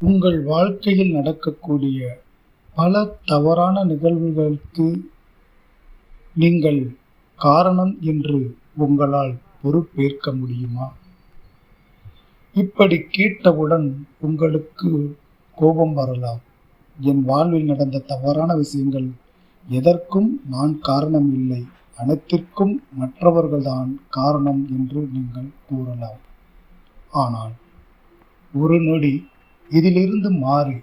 உங்கள் வாழ்க்கையில் நடக்கக்கூடிய பல தவறான நிகழ்வுகளுக்கு நீங்கள் காரணம் என்று உங்களால் பொறுப்பேற்க முடியுமா? இப்படி கேட்டவுடன் உங்களுக்கு கோபம் வரலாம். என் வாழ்வில் நடந்த தவறான விஷயங்கள் எதற்கும் நான் காரணம் இல்லை, அனைத்திற்கும் மற்றவர்கள்தான் காரணம் என்று நீங்கள் கூறலாம். ஆனால் ஒரு நொடி இதிலிருந்து மாறி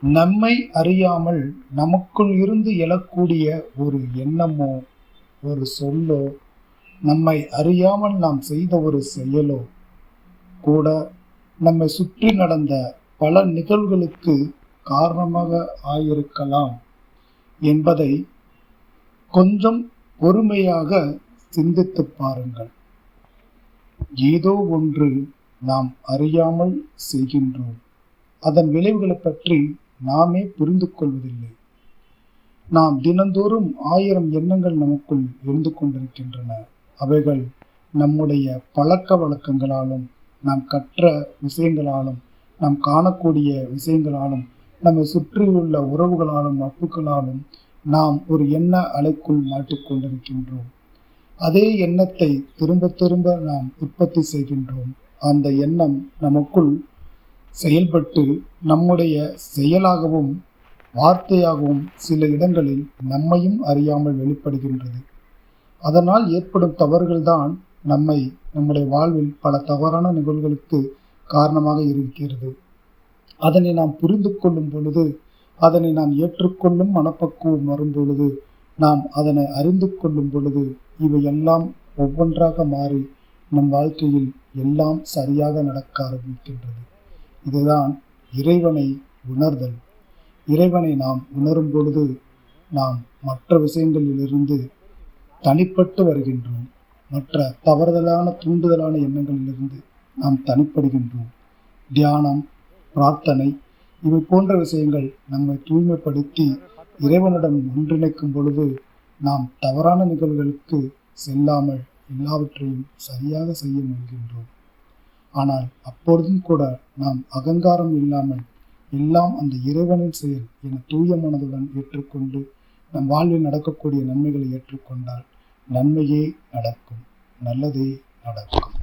நம்மை அறியாமல் நமக்குள் இருந்து எழக்கூடிய ஒரு எண்ணமோ, ஒரு சொல்லோ, நம்மை அறியாமல் நாம் செய்த ஒரு செயலோ கூட நம்மை சுற்றி நடந்த பல நிகழ்வுகளுக்கு காரணமாக ஆயிருக்கலாம் என்பதை கொஞ்சம் பொறுமையாக சிந்தித்து பாருங்கள். ஏதோ ஒன்று நாம் அறியாமல் செய்கின்றோம். அதன் விளைவுகளை பற்றி நாமே புரிந்து கொள்வதில்லை. நாம் தினந்தோறும் 1000 எண்ணங்கள் நமக்குள் இருந்து கொண்டிருக்கின்றன. அவைகள் நம்முடைய பழக்க வழக்கங்களாலும், நாம் கற்ற விஷயங்களாலும், நாம் காணக்கூடிய விஷயங்களாலும், நம்மை சுற்றியுள்ள உறவுகளாலும், நட்புகளாலும் நாம் ஒரு எண்ண அலைக்குள் மாட்டிக்கொண்டிருக்கின்றோம். அதே எண்ணத்தை திரும்ப திரும்ப நாம் உற்பத்தி செய்கின்றோம். அந்த எண்ணம் நமக்குள் செயல்பட்டு நம்முடைய செயலாகவும் வார்த்தையாகவும் சில இடங்களில் நம்மையும் அறியாமல் வெளிப்படுகின்றது. அதனால் ஏற்படும் தவறுகள்தான் நம்முடைய வாழ்வில் பல தவறான நிகழ்வுகளுக்கு காரணமாக இருக்கிறது. அதனை நாம் புரிந்து கொள்ளும் பொழுது, அதனை நாம் ஏற்றுக்கொள்ளும் மனப்பக்குவம் வரும் பொழுது, நாம் அதனை அறிந்து கொள்ளும் பொழுது, இவையெல்லாம் ஒவ்வொன்றாக மாறி நம் வாழ்க்கையில் எல்லாம் சரியாக நடக்க ஆரம்பிக்கின்றது. இதுதான் இறைவனை உணர்தல். இறைவனை நாம் உணரும் பொழுது நாம் மற்ற விஷயங்களிலிருந்து தனிப்பட்டு வருகின்றோம். மற்ற தவறுதலான தூண்டுதலான எண்ணங்களிலிருந்து நாம் தனிப்படுகின்றோம். தியானம், பிரார்த்தனை இவை போன்ற விஷயங்கள் நம்மை தூய்மைப்படுத்தி இறைவனிடம் ஒன்றிணைக்கும் பொழுது நாம் தவறான நிகழ்வுகளுக்கு செல்லாமல் எல்லாவற்றையும் சரியாக செய்ய முயல்கின்றோம். ஆனால் அப்பொழுதும் கூட நாம் அகங்காரம் இல்லாமல் எல்லாம் அந்த இறைவனின் செயல் என தூய மனதுடன் ஏற்றுக்கொண்டு நம் வாழ்வில் நடக்கக்கூடிய நன்மைகளை ஏற்றுக்கொண்டால் நன்மையே நடக்கும், நல்லதே நடக்கும்.